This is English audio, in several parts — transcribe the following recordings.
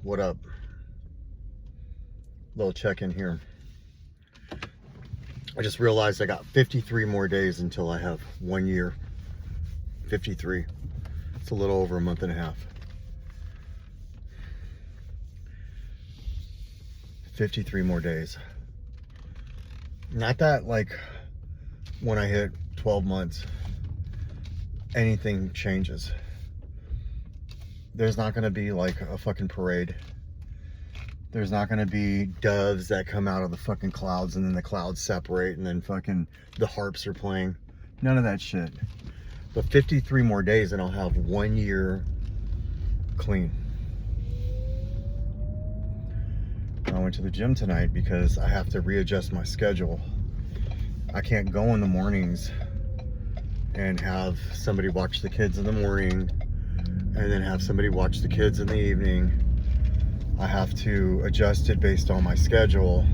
What up? Little check-in here. I just realized I got 53 more days until I have 1 year. 53. It's a little over a month and a half. 53 more days. Not that like when I hit 12 months, anything changes. There's not gonna be like a fucking parade. There's not gonna be doves that come out of the fucking clouds and then the clouds separate and then fucking the harps are playing. None of that shit. But 53 more days and I'll have 1 year clean. I went to the gym tonight because I have to readjust my schedule. I can't go in the mornings and have somebody watch the kids in the morning and then have somebody watch the kids in the evening. I have to adjust it based on my schedule.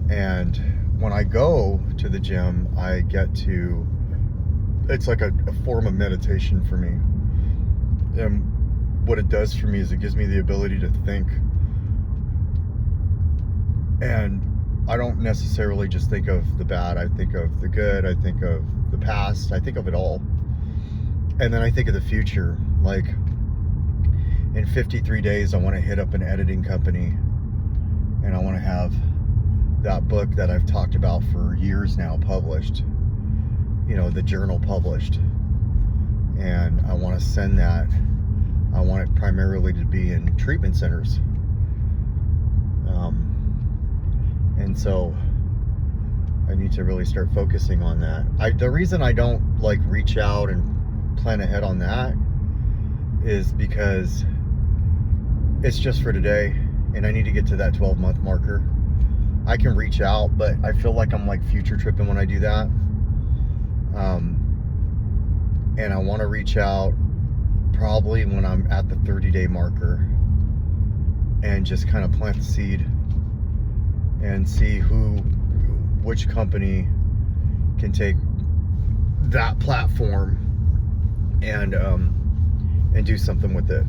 And when I go to the gym, I get to, it's like a form of meditation for me. And what it does for me is it gives me the ability to think. And I don't necessarily just think of the bad. I think of the good. I think of the past. I think of it all. And then I think of the future. Like in 53 days, I want to hit up an editing company and I want to have that book that I've talked about for years now published, you know, the journal published. And I want to send that. I want it primarily to be in treatment centers. And so I need to really start focusing on that. The reason I don't like reach out and plan ahead on that is because it's just for today and I need to get to that 12-month marker. I can reach out, but I feel like I'm like future tripping when I do that. And I want to reach out probably when I'm at the 30-day marker and just kind of plant the seed and see which company can take that platform and do something with it.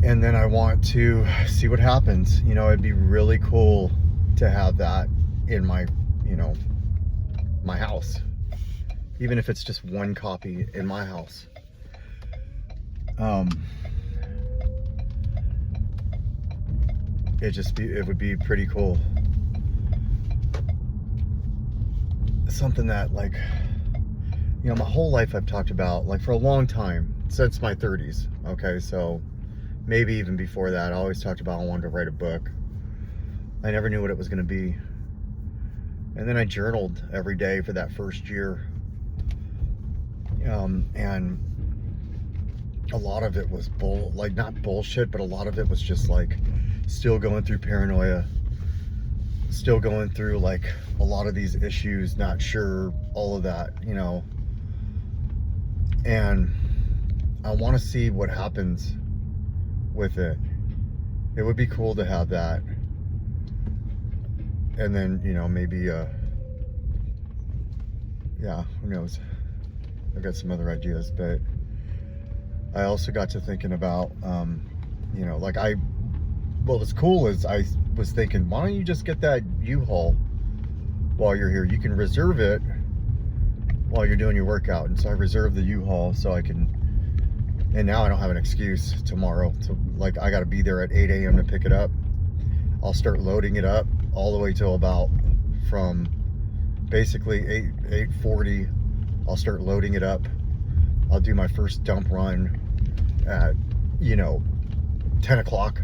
And then I want to see what happens. You know, it'd be really cool to have that in my, you know, my house. Even if it's just one copy in my house. It would be pretty cool. Something that, like, you know, my whole life I've talked about, like for a long time, since my 30s. Okay, so maybe even before that, I always talked about I wanted to write a book. I never knew what it was going to be. And then I journaled every day for that first year. And a lot of it was not bullshit, but a lot of it was just like still going through paranoia, still going through like a lot of these issues, not sure, all of that, you know. And I want to see what happens with it. It would be cool to have that. And then, you know, maybe, yeah, who knows? I've got some other ideas, but I also got to thinking about, you know, like what's cool is I was thinking, why don't you just get that U-Haul while you're here? You can reserve it while you're doing your workout. And so I reserved the U-Haul so I can, and now I don't have an excuse tomorrow to, like, I got to be there at 8 a.m. to pick it up. I'll start loading it up all the way till about from basically 8:40. I'll start loading it up. I'll do my first dump run at, you know, 10 o'clock.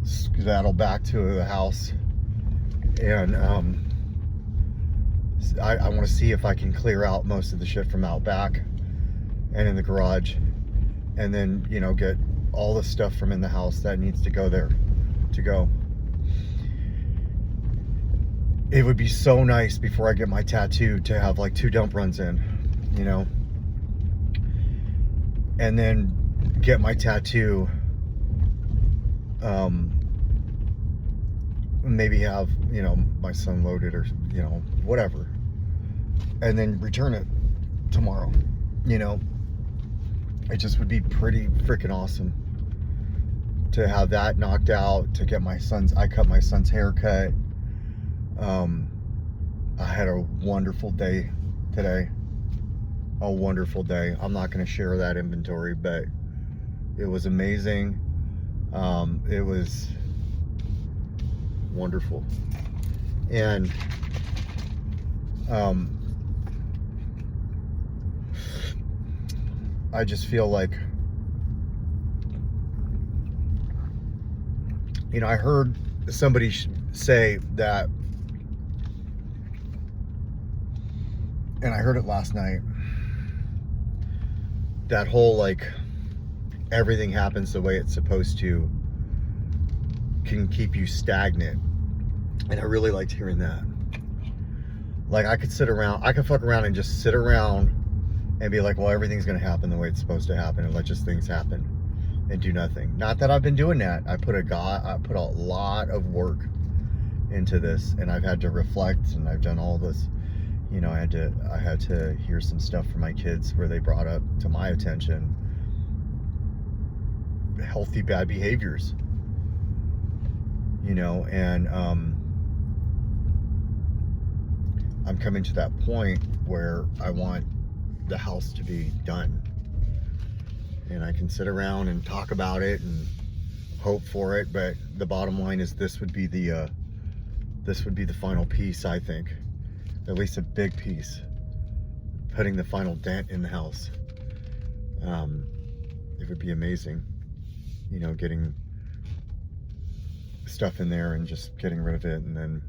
Skedaddle back to the house. And I want to see if I can clear out most of the shit from out back and in the garage. And then, you know, get all the stuff from in the house that needs to go there to go. It would be so nice before I get my tattoo to have like 2 dump runs in, you know, and then get my tattoo, maybe have, you know, my son loaded or, you know, whatever, and then return it tomorrow, you know. it just would be pretty freaking awesome to have that knocked out, to get I cut my son's haircut. I had a wonderful day today. A wonderful day. I'm not going to share that inventory, but it was amazing. It was wonderful. And I just feel like, you know, I heard somebody say that, and I heard it last night, that whole like everything happens the way it's supposed to can keep you stagnant. And I really liked hearing that. Like I could fuck around and just sit around and be like, well, everything's gonna happen the way it's supposed to happen, and let just things happen and do nothing. Not that I've been doing that. I put a lot of work into this, and I've had to reflect, and I've done all this. You know, I had to hear some stuff from my kids where they brought up to my attention healthy bad behaviors. You know, and I'm coming to that point where I want the house to be done, and I can sit around and talk about it and hope for it, but the bottom line is this would be the final piece. I think at least a big piece, putting the final dent in the house. It would be amazing, you know, getting stuff in there and just getting rid of it, and then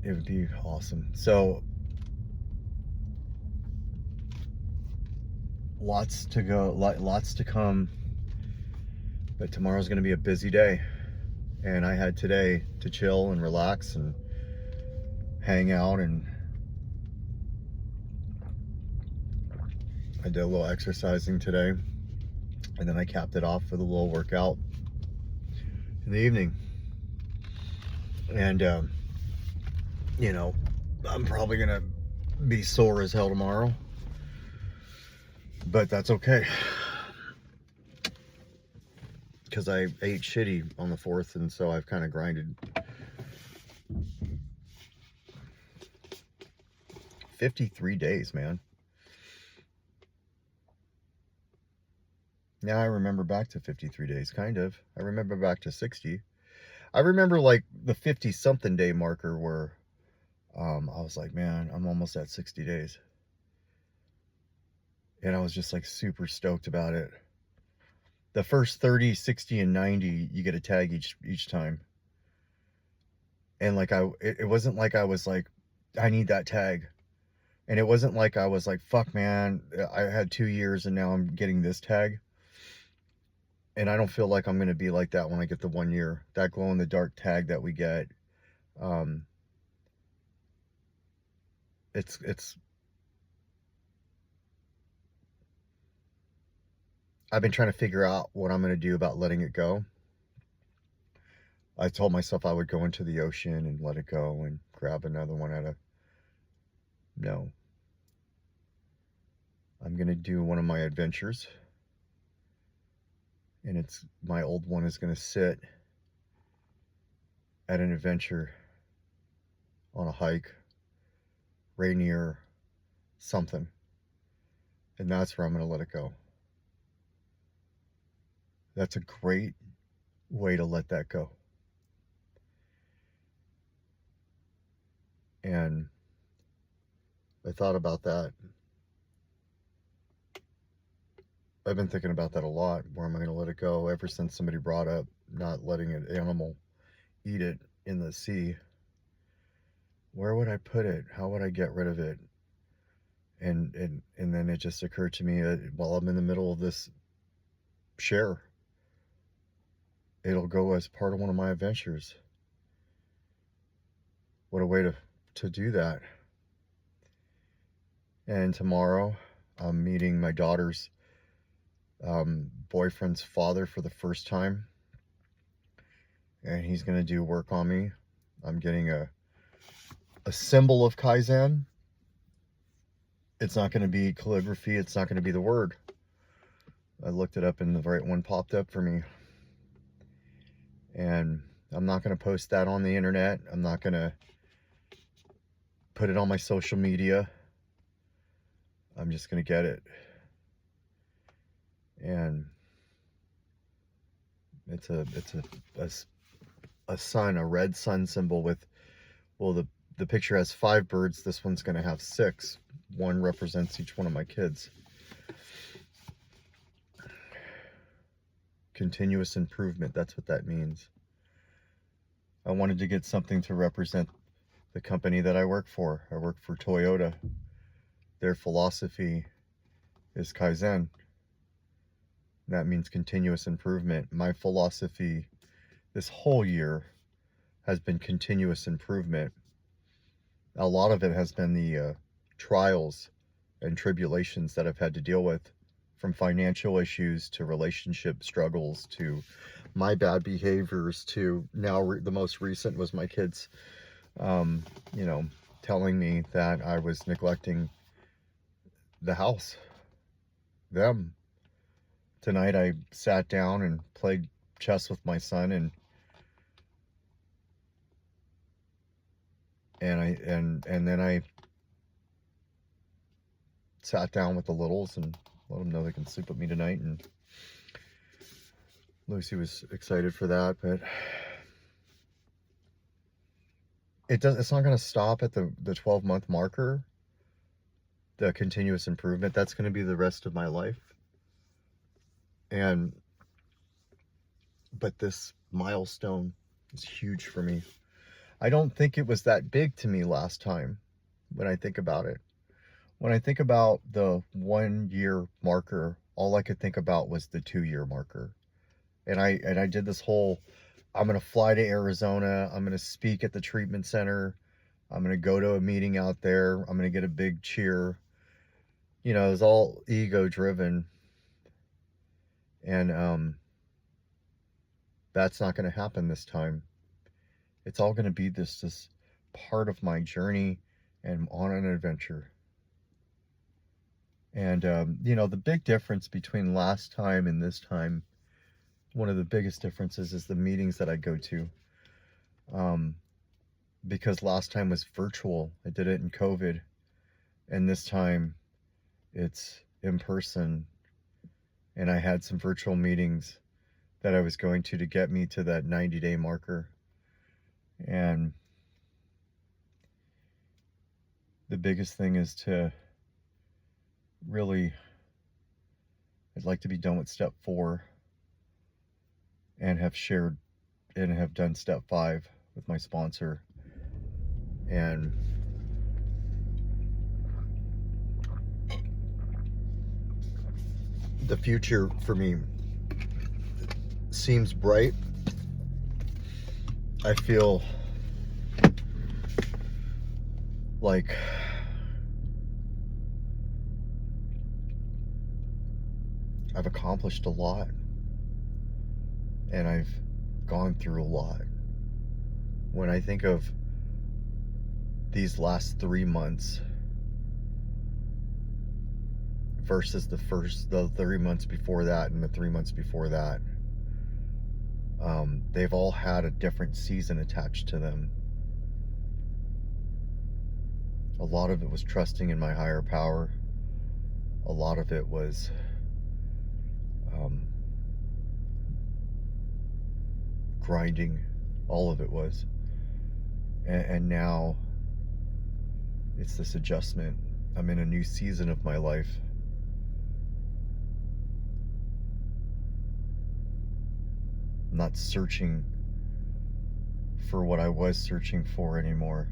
it would be awesome. So lots to go, lots to come, but tomorrow's going to be a busy day, and I had today to chill and relax and hang out, and I did a little exercising today, and then I capped it off with a little workout in the evening. And you know, I'm probably gonna be sore as hell tomorrow, but that's okay, because I ate shitty on the 4th, and so I've kind of grinded. 53 days, man. Now I remember back to 53 days, kind of. I remember back to 60. I remember like the 50 something day marker where I was like, man, I'm almost at 60 days. And I was just like super stoked about it. The first 30, 60, and 90, you get a tag each time. And like it wasn't like I was like, I need that tag. And it wasn't like I was like, fuck man, I had 2 years and now I'm getting this tag. And I don't feel like I'm going to be like that when I get the 1 year. That glow in the dark tag that we get. It's I've been trying to figure out what I'm going to do about letting it go. I told myself I would go into the ocean and let it go and grab another one no. I'm going to do one of my adventures. And my old one is going to sit at an adventure on a hike, Rainier, something. And that's where I'm going to let it go. That's a great way to let that go. And I thought about that. I've been thinking about that a lot. Where am I going to let it go? Ever since somebody brought up not letting an animal eat it in the sea. Where would I put it? How would I get rid of it? And then it just occurred to me while I'm in the middle of this share, it'll go as part of one of my adventures. What a way to do that. And tomorrow I'm meeting my daughter's boyfriend's father for the first time, and he's going to do work on me. I'm getting a symbol of Kaizen, It's not going to be calligraphy. It's not going to be the word. I looked it up and the right one popped up for me. And I'm not going to post that on the internet. I'm not going to put it on my social media. I'm just going to get it. And it's a sun, a red sun symbol with, well, the picture has 5 birds. This one's going to have 6. One represents each one of my kids. Continuous improvement, that's what that means. I wanted to get something to represent the company that I work for. I work for Toyota. Their philosophy is Kaizen. That means continuous improvement. My philosophy this whole year has been continuous improvement. A lot of it has been the trials and tribulations that I've had to deal with, from financial issues to relationship struggles to my bad behaviors to now the most recent was my kids, telling me that I was neglecting the house, them. Tonight I sat down and played chess with my son and then I sat down with the littles and let them know they can sleep with me tonight, and Lucy was excited for that. But it's not going to stop at the 12-month marker, the continuous improvement. That's going to be the rest of my life. But this milestone is huge for me. I don't think it was that big to me last time when I think about it. When I think about the 1-year marker, all I could think about was the 2-year marker. And I did this whole, I'm going to fly to Arizona. I'm going to speak at the treatment center. I'm going to go to a meeting out there. I'm going to get a big cheer. It was all ego driven. And that's not going to happen this time. It's all going to be this part of my journey and on an adventure. And, the big difference between last time and this time, one of the biggest differences is the meetings that I go to. Because last time was virtual. I did it in COVID. And this time it's in person. And I had some virtual meetings that I was going to get me to that 90-day marker. And the biggest thing is to really, I'd like to be done with step 4 and have shared and have done step 5 with my sponsor. And the future for me seems bright. I feel like I've accomplished a lot, and I've gone through a lot. When I think of these last 3 months versus the 3 months before that and the 3 months before that, they've all had a different season attached to them. A lot of it was trusting in my higher power. A lot of it was grinding. All of it was. And now it's this adjustment. I'm in a new season of my life. I'm not searching for what I was searching for anymore.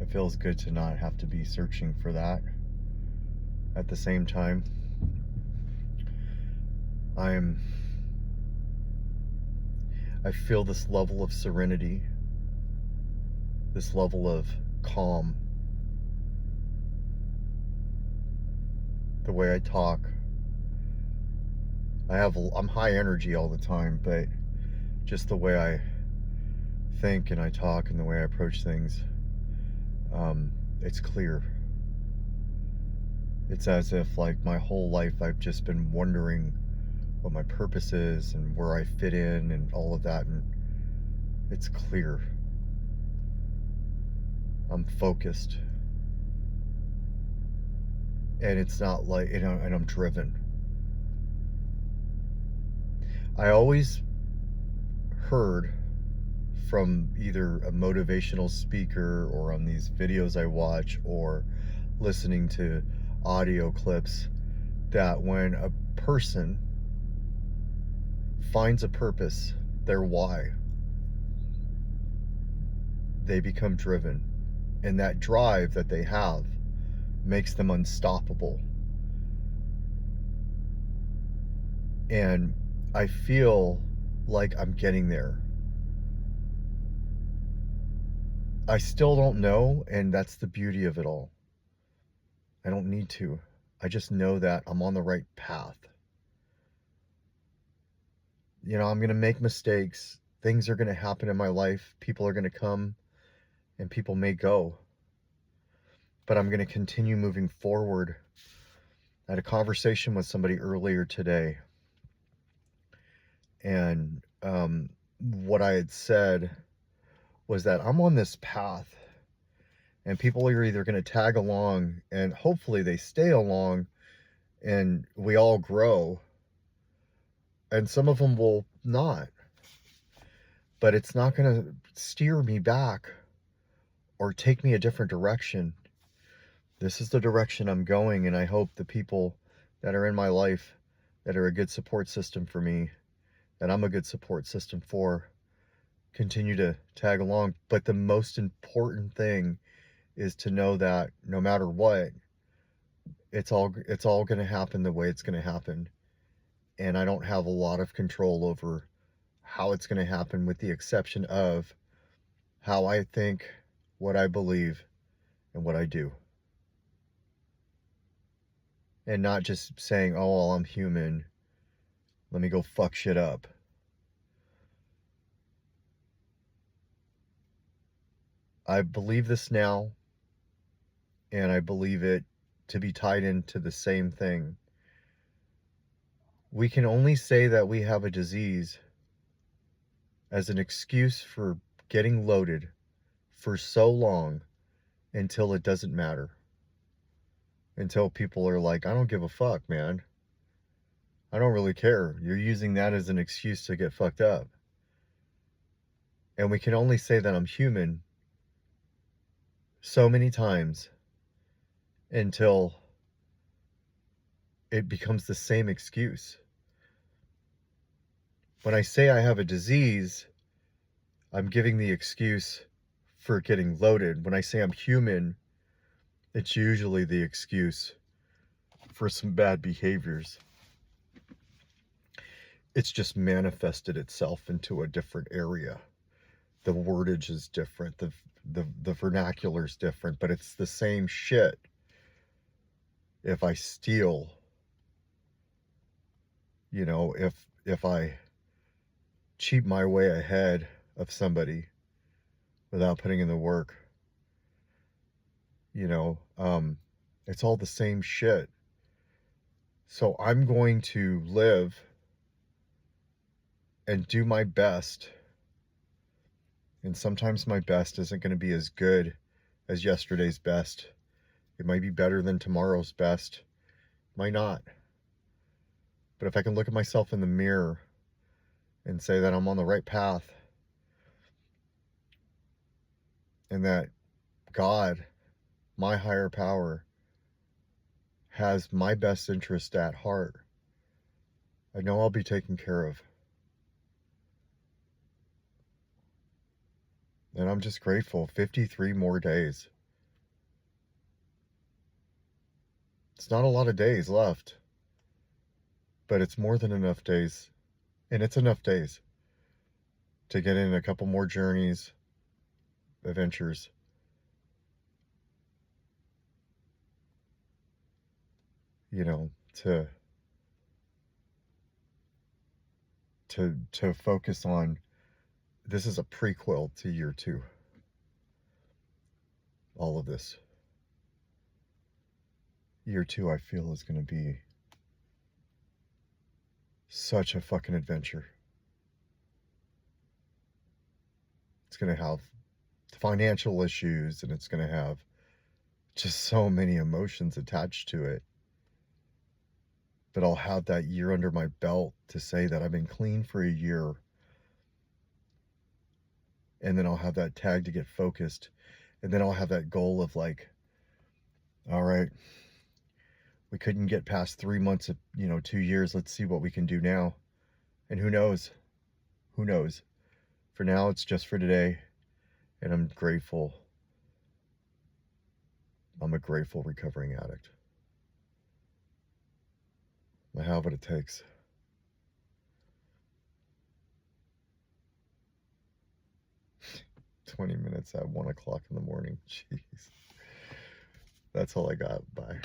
It feels good to not have to be searching for that. At the same time, I feel this level of serenity, this level of calm. The way I talk, I'm high energy all the time, but just the way I think and I talk and the way I approach things, it's clear. It's as if, like, my whole life I've just been wondering what my purpose is and where I fit in and all of that. And it's clear. I'm focused. And it's not like, and I'm driven. I always heard from either a motivational speaker or on these videos I watch or listening to audio clips that when a person finds a purpose, their why, they become driven. And that drive that they have makes them unstoppable. And I feel like I'm getting there. I still don't know, and that's the beauty of it all. I don't need to. I just know that I'm on the right path. I'm going to make mistakes. Things are going to happen in my life. People are going to come and people may go. But I'm going to continue moving forward. I had a conversation with somebody earlier today. And what I had said was that I'm on this path. And people are either going to tag along and hopefully they stay along and we all grow. And some of them will not. But it's not going to steer me back or take me a different direction. This is the direction I'm going, and I hope the people that are in my life that are a good support system for me, that I'm a good support system for, continue to tag along. But the most important thing is to know that no matter what, it's all going to happen the way it's going to happen. And I don't have a lot of control over how it's going to happen, with the exception of how I think, what I believe, and what I do. And not just saying, oh, well, I'm human, let me go fuck shit up. I believe this now, and I believe it to be tied into the same thing. We can only say that we have a disease as an excuse for getting loaded for so long until it doesn't matter. Until people are like, I don't give a fuck, man. I don't really care. You're using that as an excuse to get fucked up. And we can only say that I'm human so many times until it becomes the same excuse. When I say I have a disease, I'm giving the excuse for getting loaded. When I say I'm human, it's usually the excuse for some bad behaviors. It's just manifested itself into a different area. The wordage is different. The vernacular is different, but it's the same shit. If I steal, if I cheat my way ahead of somebody without putting in the work, it's all the same shit. So I'm going to live and do my best. And sometimes my best isn't going to be as good as yesterday's best. It might be better than tomorrow's best. Might not. But if I can look at myself in the mirror and say that I'm on the right path, and that God, my higher power, has my best interest at heart, I know I'll be taken care of. And I'm just grateful. 53 more days. It's not a lot of days left, but it's more than enough days. And it's enough days to get in a couple more journeys, adventures. To focus on, this is a prequel to year 2. All of this. year 2, I feel, is going to be such a fucking adventure. It's going to have financial issues, and it's going to have just so many emotions attached to it. But I'll have that year under my belt to say that I've been clean for a year. And then I'll have that tag to get focused. And then I'll have that goal of like, all right, we couldn't get past 3 months of, 2 years. Let's see what we can do now. And who knows? Who knows? For now, it's just for today. And I'm grateful. I'm a grateful recovering addict. I have what it takes. "20 minutes at 1 o'clock in the morning." Jeez. That's all I got. Bye.